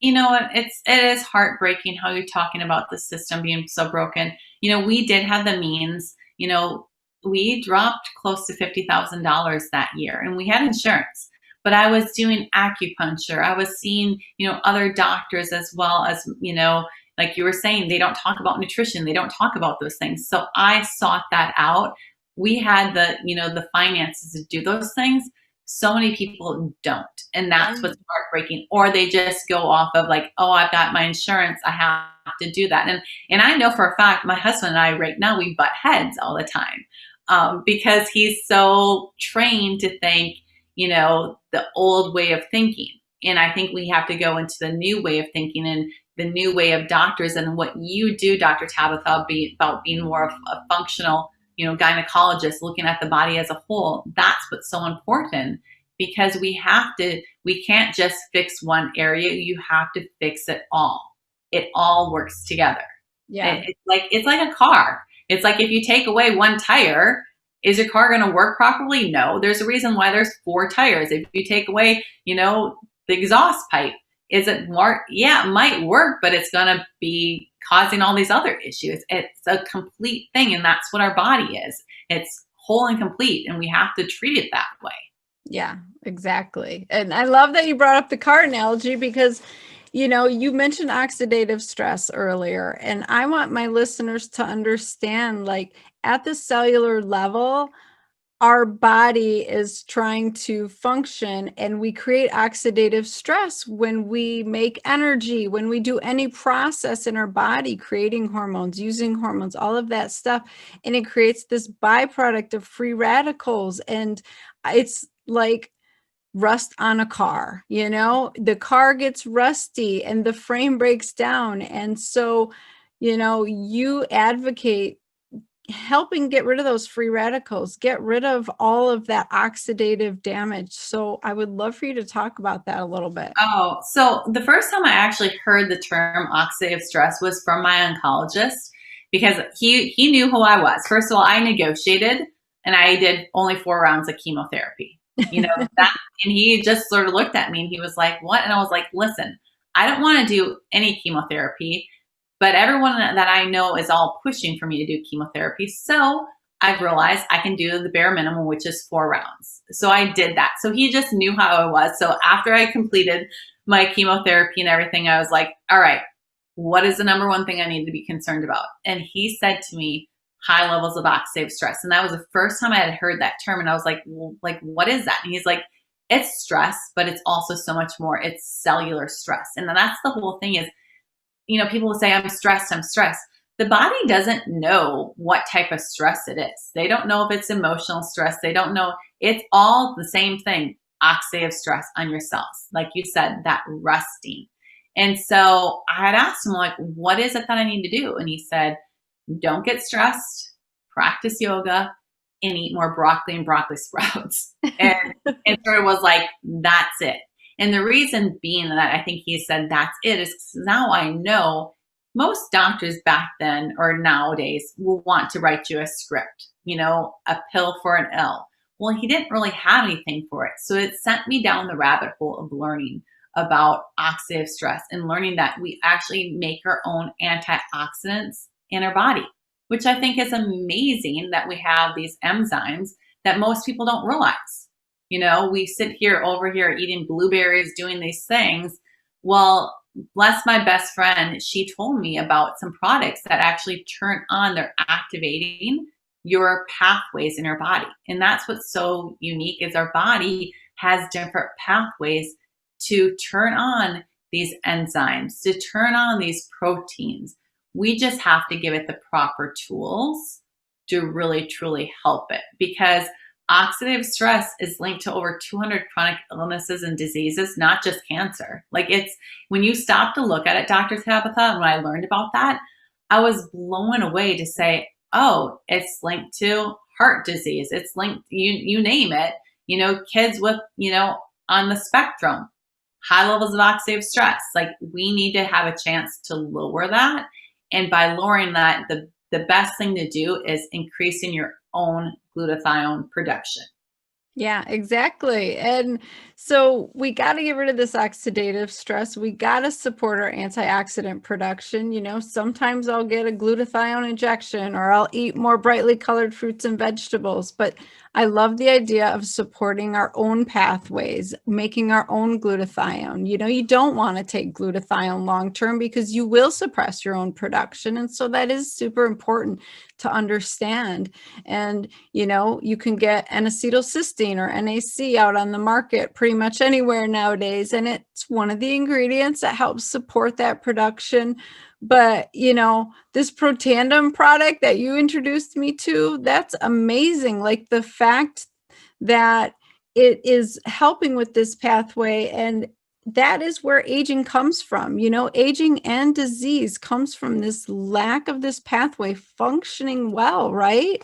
You know what, it is heartbreaking how you're talking about the system being so broken. We did have the means. We dropped close to $50,000 that year, and we had insurance, but I was doing acupuncture, I was seeing other doctors, as well as like you were saying, they don't talk about nutrition, they don't talk about those things. So I sought that out. We had the finances to do those things. So many people don't. And that's Yeah. what's heartbreaking. Or they just go off of like, oh, I've got my insurance, I have to do that. And I know for a fact, my husband and I right now, we butt heads all the time, because he's so trained to think, the old way of thinking. And I think we have to go into the new way of thinking, and the new way of doctors, and what you do, Dr. Tabatha, about being more of a functional, gynecologist, looking at the body as a whole. That's what's so important, because we can't just fix one area. You have to fix it all. It all works together. Yeah. It's like a car. It's like if you take away one tire, is your car going to work properly? No. There's a reason why there's four tires. If you take away, the exhaust pipe, is it more? Yeah, it might work, but it's going to be causing all these other issues. It's a complete thing, and that's what our body is. It's whole and complete, and we have to treat it that way. Yeah, exactly. And I love that you brought up the car analogy, because you mentioned oxidative stress earlier, and I want my listeners to understand, like, at the cellular level, our body is trying to function, and we create oxidative stress when we make energy, when we do any process in our body, creating hormones, using hormones, all of that stuff. And it creates this byproduct of free radicals. And it's like rust on a car, the car gets rusty and the frame breaks down. And so, you advocate helping get rid of those free radicals, get rid of all of that oxidative damage. So I would love for you to talk about that a little bit. Oh, so the first time I actually heard the term oxidative stress was from my oncologist, because he knew who I was. First of all, I negotiated, and I did only 4 rounds of chemotherapy. That, and he just sort of looked at me and he was like, "What?" And I was like, "Listen, I don't want to do any chemotherapy, but everyone that I know is all pushing for me to do chemotherapy. So I've realized I can do the bare minimum, which is 4 rounds." So I did that. So he just knew how I was. So after I completed my chemotherapy and everything, I was like, all right, what is the number one thing I need to be concerned about? And he said to me, high levels of oxidative stress. And that was the first time I had heard that term. And I was like, well, like, what is that? And he's like, it's stress, but it's also so much more. It's cellular stress. And then that's the whole thing is, people will say, I'm stressed, I'm stressed. The body doesn't know what type of stress it is. They don't know if it's emotional stress. They don't know. It's all the same thing, oxidative stress on your cells. Like you said, that rusting. And so I had asked him, like, what is it that I need to do? And he said, don't get stressed, practice yoga, and eat more broccoli and broccoli sprouts. And sort of was like, that's it. And the reason being that I think he said that's it is now I know most doctors back then or nowadays will want to write you a script, a pill for an ill. Well, he didn't really have anything for it. So it sent me down the rabbit hole of learning about oxidative stress and learning that we actually make our own antioxidants in our body, which I think is amazing that we have these enzymes that most people don't realize. We sit here over here eating blueberries, doing these things. Well, bless my best friend, she told me about some products that actually turn on, they're activating your pathways in your body. And that's what's so unique is our body has different pathways to turn on these enzymes, to turn on these proteins. We just have to give it the proper tools to really truly help it, because oxidative stress is linked to over 200 chronic illnesses and diseases, not just cancer. Like, it's when you stop to look at it, Dr. Tabatha, and when I learned about that, I was blown away to say, oh, it's linked to heart disease. It's linked, you name it, kids with, on the spectrum, high levels of oxidative stress. Like, we need to have a chance to lower that. And by lowering that, the best thing to do is increasing your own glutathione production. Yeah, exactly. And so we got to get rid of this oxidative stress. We got to support our antioxidant production. Sometimes I'll get a glutathione injection or I'll eat more brightly colored fruits and vegetables. But I love the idea of supporting our own pathways, making our own glutathione. You don't want to take glutathione long term because you will suppress your own production. And so that is super important to understand. And, you can get N-acetylcysteine or NAC out on the market pretty much anywhere nowadays. And it's one of the ingredients that helps support that production. But, this Protandim product that you introduced me to, that's amazing. Like, the fact that it is helping with this pathway, and that is where aging comes from. Aging and disease comes from this lack of this pathway functioning well, right?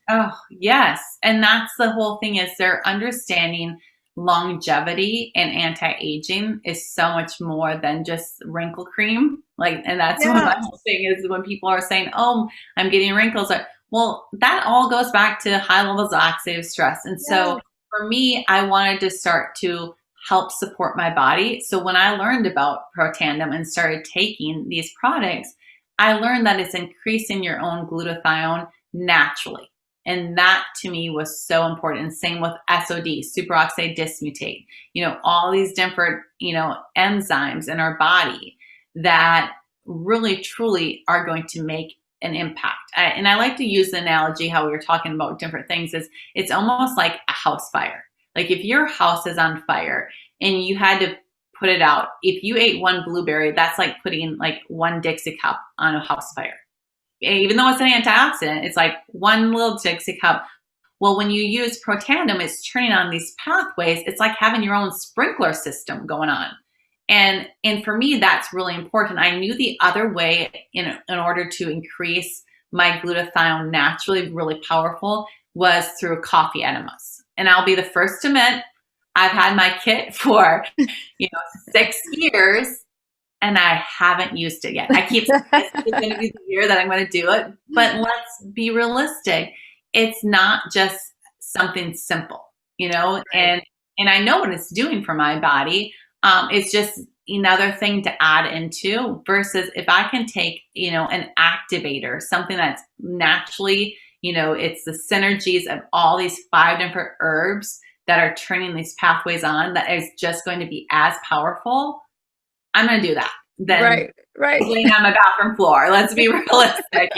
Oh, yes. And that's the whole thing, is they're understanding longevity and anti-aging is so much more than just wrinkle cream. Like, and that's what Yeah. my whole thing is when people are saying, oh, I'm getting wrinkles. Well, that all goes back to high levels of oxidative stress. And so for me, I wanted to start to help support my body. So when I learned about Protandim and started taking these products, I learned that it's increasing your own glutathione naturally. And that to me was so important. And same with SOD, superoxide dismutase, all these different, enzymes in our body that really truly are going to make an impact. And I like to use the analogy, how we were talking about different things, is it's almost like a house fire. Like, if your house is on fire and you had to put it out, if you ate one blueberry, that's like putting like one Dixie cup on a house fire. Even though it's an antioxidant, it's like one little Dixie cup. Well, when you use Protandim, it's turning on these pathways. It's like having your own sprinkler system going on. And for me, that's really important. I knew the other way in order to increase my glutathione naturally, really powerful, was through coffee enemas. And I'll be the first to admit, I've had my kit for 6 years. And I haven't used it yet. I keep saying this is going to be the year that I'm going to do it. But let's be realistic. It's not just something simple, Right. and I know what it's doing for my body. It's just another thing to add into, versus if I can take, an activator, something that's naturally, it's the synergies of all these 5 different herbs that are turning these pathways on, that is just going to be as powerful. I'm going to do that than Right. laying on my bathroom floor. Let's be realistic.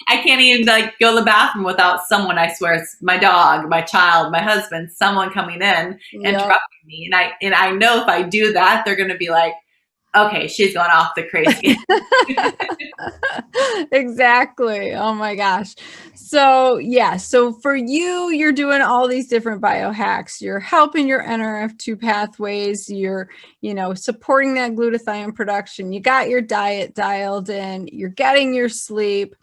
I can't even go to the bathroom without someone, I swear, it's my dog, my child, my husband, someone coming in, interrupting me. And I know if I do that, they're going to be like, okay, she's going off the crazy. Exactly. Oh my gosh. So so for you, you're doing all these different biohacks. You're helping your NRF2 pathways. You're, supporting that glutathione production. You got your diet dialed in. You're getting your sleep.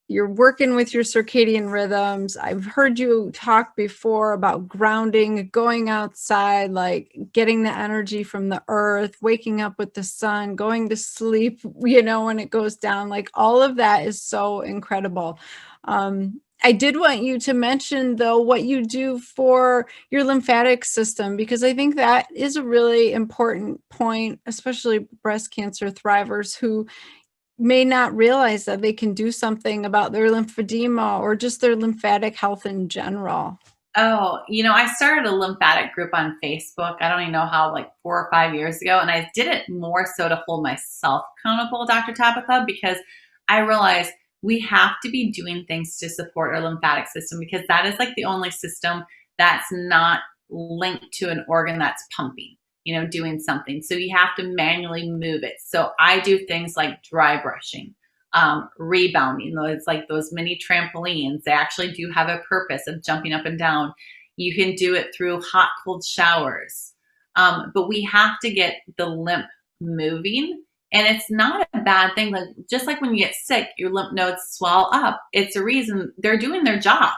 You're working with your circadian rhythms. I've heard you talk before about grounding, going outside, like getting the energy from the earth, waking up with the sun, going to sleep, when it goes down. Like, all of that is so incredible. I did want you to mention, though, what you do for your lymphatic system, because I think that is a really important point, especially breast cancer thrivers who may not realize that they can do something about their lymphedema or just their lymphatic health in general. Oh, I started a lymphatic group on Facebook. I don't even know how, like 4 or 5 years ago. And I did it more so to hold myself accountable, Dr. Tabatha, because I realized we have to be doing things to support our lymphatic system, because that is like the only system that's not linked to an organ that's pumping, doing something. So you have to manually move it. So I do things like dry brushing, rebounding. It's like those mini trampolines. They actually do have a purpose of jumping up and down. You can do it through hot, cold showers. But we have to get the lymph moving. And it's not a bad thing. Like, just like when you get sick, your lymph nodes swell up. It's a reason. They're doing their job.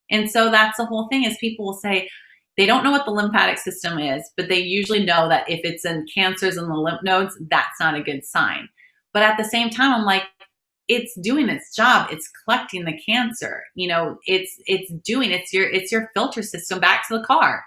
And so that's the whole thing, is people will say they don't know what the lymphatic system is, but they usually know that if it's in cancers in the lymph nodes, that's not a good sign. But at the same time, I'm like, it's doing its job. It's collecting the cancer. It's your filter system back to the car.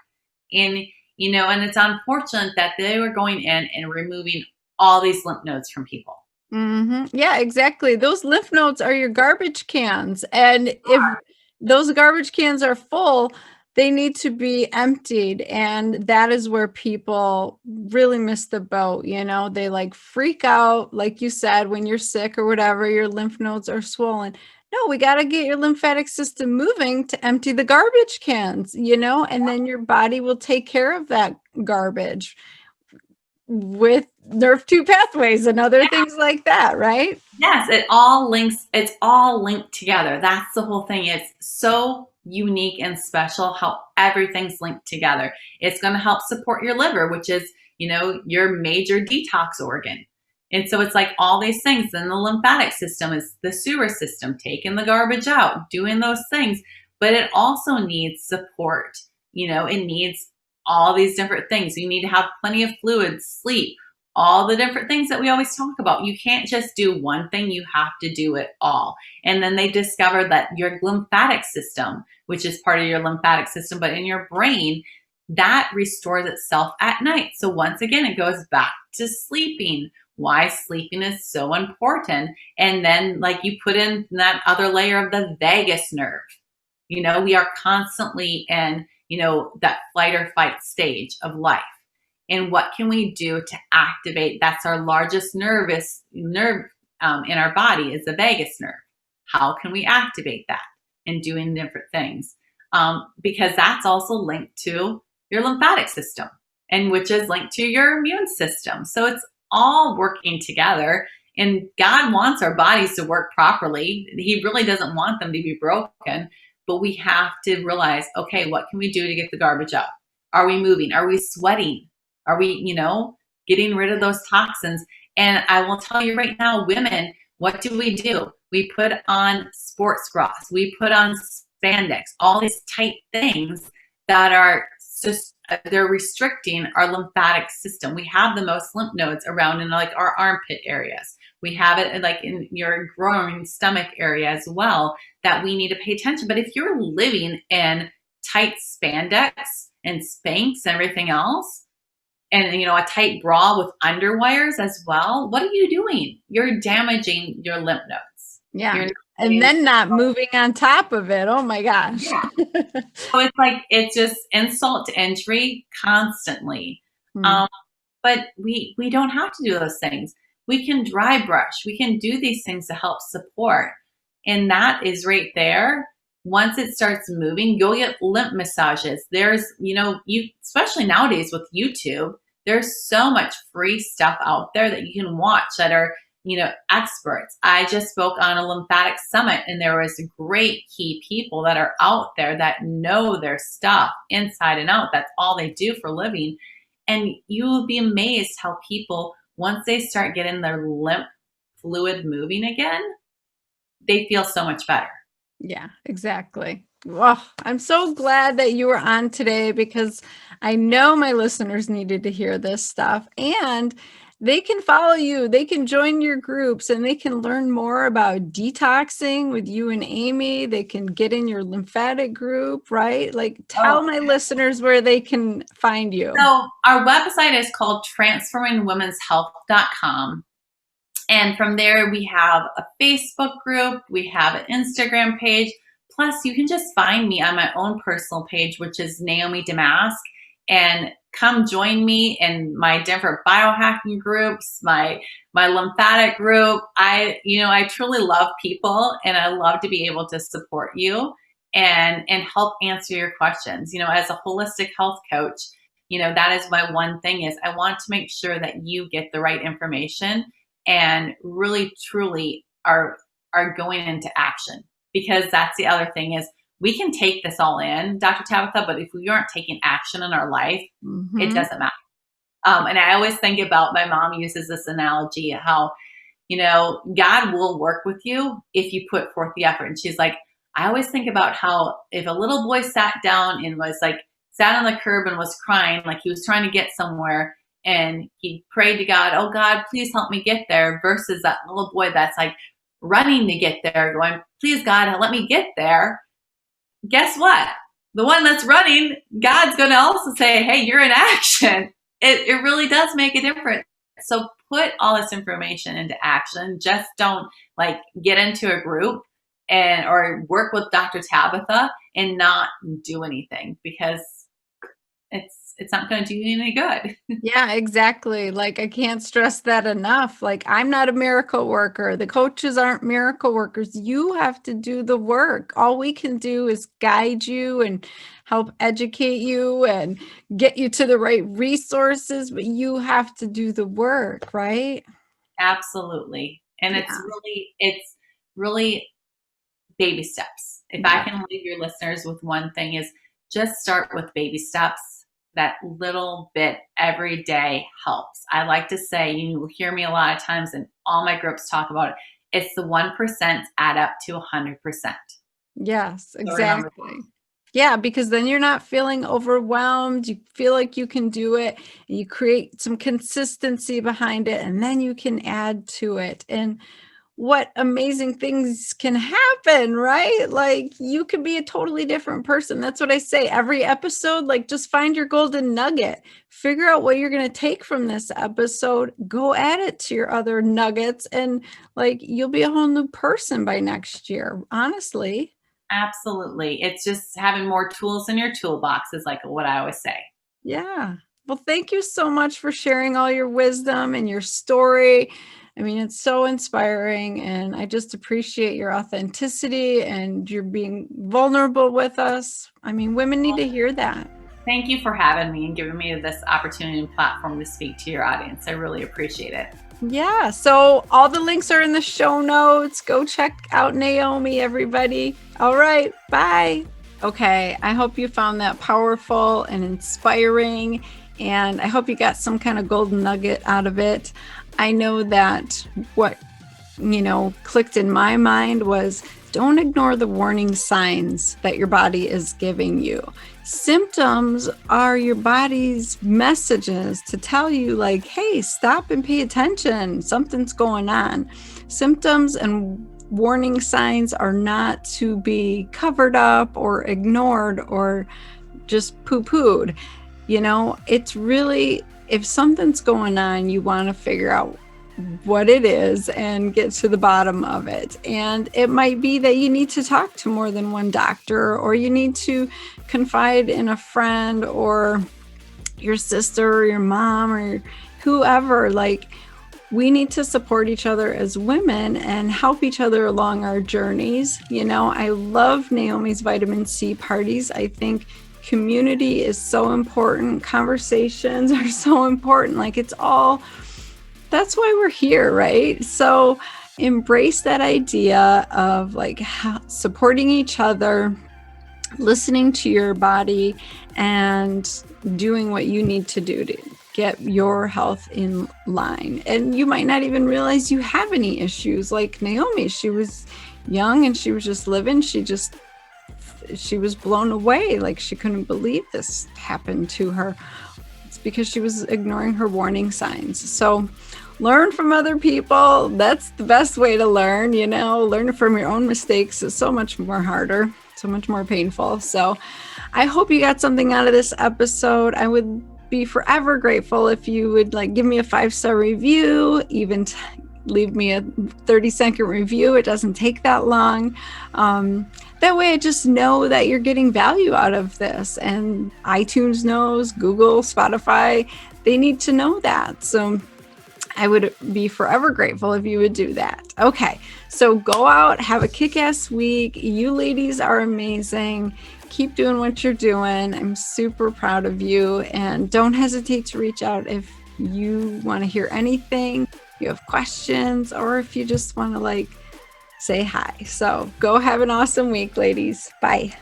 And and it's unfortunate that they were going in and removing all these lymph nodes from people. Mm-hmm. Yeah, exactly. Those lymph nodes are your garbage cans. And if those garbage cans are full, they need to be emptied. And that is where people really miss the boat. They like freak out, like you said, when you're sick or whatever, your lymph nodes are swollen. No, we got to get your lymphatic system moving to empty the garbage cans, and then your body will take care of that garbage with nerve 2 pathways and other things like that, right? Yes, it all links. It's all linked together. That's the whole thing. It's so unique and special how everything's linked together. It's going to help support your liver, which is, your major detox organ. And so it's like all these things. Then the lymphatic system is the sewer system, taking the garbage out, doing those things. But it also needs support. It needs all these different things. You need to have plenty of fluid, sleep, all the different things that we always talk about. You can't just do one thing, you have to do it all. And then they discovered that your lymphatic system, which is part of your lymphatic system, but in your brain, that restores itself at night. So once again, it goes back to sleeping. Why sleeping is so important. And then like you put in that other layer of the vagus nerve. We are constantly in, that flight or fight stage of life. And what can we do to activate? That's our largest nerve in our body, is the vagus nerve. How can we activate that? And doing different things, because that's also linked to your lymphatic system, and which is linked to your immune system. So it's all working together. And God wants our bodies to work properly. He really doesn't want them to be broken. But we have to realize, okay, what can we do to get the garbage out? Are we moving? Are we sweating? Are we, getting rid of those toxins? And I will tell you right now, women, what do? We put on sports bras. We put on spandex, all these tight things that are just, they're restricting our lymphatic system. We have the most lymph nodes around in like our armpit areas. We have it like in your groin, stomach area as well, that we need to pay attention. But if you're living in tight spandex and Spanx and everything else, and a tight bra with underwires as well, what are you doing? You're damaging your lymph nodes. Yeah. And then not moving on top of it. Oh my gosh. Yeah. So it's like, it's just insult to injury constantly. But we don't have to do those things. We can dry brush. We can do these things to help support. And that is right there. Once it starts moving, go get lymph massages. There's, especially nowadays with YouTube, there's so much free stuff out there that you can watch that are, experts. I just spoke on a lymphatic summit, and there was great key people that are out there that know their stuff inside and out. That's all they do for a living. And you will be amazed how people, once they start getting their lymph fluid moving again, they feel so much better. Yeah, exactly. Well, I'm so glad that you were on today, because I know my listeners needed to hear this stuff, and they can follow you. They can join your groups, and they can learn more about detoxing with you and Amy. They can get in your lymphatic group, right? Like, tell my listeners where they can find you. So our website is called transformingwomenshealth.com. And from there, we have a Facebook group, we have an Instagram page. Plus, you can just find me on my own personal page, which is Naomi Damask. And come join me in my different biohacking groups, my lymphatic group. I truly love people, and I love to be able to support you and help answer your questions. As a holistic health coach, that is my one thing is I want to make sure that you get the right information and really truly are going into action, because that's the other thing is we can take this all in, Dr. Tabatha, but if we aren't taking action in our life, it doesn't matter. And I always think about, my mom uses this analogy, how, God will work with you if you put forth the effort. And she's like, I always think about how if a little boy sat down and was like, sat on the curb and was crying, like he was trying to get somewhere, and he prayed to God, oh God, please help me get there, versus that little boy that's like running to get there, going, please God, let me get there. Guess what? The one that's running, God's going to also say, hey, you're in action. It really does make a difference. So put all this information into action. Just don't like get into a group or work with Dr. Tabatha and not do anything, because it's not going to do you any good. Yeah, exactly. Like, I can't stress that enough. Like, I'm not a miracle worker. The coaches aren't miracle workers. You have to do the work. All we can do is guide you and help educate you and get you to the right resources, but you have to do the work, right? Absolutely. And Yeah. it's really baby steps. If I can leave your listeners with one thing, is just start with baby steps. That little bit every day helps. I like to say, you will hear me a lot of times, and all my groups talk about it. It's the 1% add up to 100%. Yes, exactly. Yeah, because then you're not feeling overwhelmed. You feel like you can do it. And you create some consistency behind it, and then you can add to it. And what amazing things can happen, right? Like, you could be a totally different person. That's what I say. Every episode, like, just find your golden nugget. Figure out what you're going to take from this episode. Go add it to your other nuggets, and like, you'll be a whole new person by next year, honestly. Absolutely. It's just having more tools in your toolbox is like what I always say. Yeah. Well, thank you so much for sharing all your wisdom and your story. I mean, it's so inspiring, and I just appreciate your authenticity and your being vulnerable with us. I mean, women need to hear that. Thank you for having me and giving me this opportunity and platform to speak to your audience. I really appreciate it. Yeah. So all the links are in the show notes. Go check out Naomi, everybody. All right. Bye. Okay. I hope you found that powerful and inspiring, and I hope you got some kind of golden nugget out of it. I know that what, clicked in my mind was, don't ignore the warning signs that your body is giving you. Symptoms are your body's messages to tell you, like, hey, stop and pay attention. Something's going on. Symptoms and warning signs are not to be covered up or ignored or just poo-pooed. It's really, if something's going on, you want to figure out what it is and get to the bottom of it. And it might be that you need to talk to more than one doctor, or you need to confide in a friend or your sister or your mom or whoever. Like, we need to support each other as women and help each other along our journeys. I love Naomi's vitamin C parties. I think community is so important. Conversations are so important. Like, that's why we're here, right? So embrace that idea of like supporting each other, listening to your body, and doing what you need to do to get your health in line. And you might not even realize you have any issues. Like Naomi, she was young and she was just living. She was blown away. Like, she couldn't believe this happened to her. It's because she was ignoring her warning signs. So learn from other people. That's the best way to learn. Learn from your own mistakes is so much more harder, so much more painful. So I hope you got something out of this episode. I would be forever grateful if you would give me a 5-star review, even leave me a 30-second review. It doesn't take that long. That way I just know that you're getting value out of this, and iTunes knows, Google, Spotify, they need to know that. So I would be forever grateful if you would do that. Okay, so go out, have a kick-ass week. You ladies are amazing. Keep doing what you're doing. I'm super proud of you, and don't hesitate to reach out if you want to hear anything, you have questions, or if you just want to say hi. So go have an awesome week, ladies. Bye.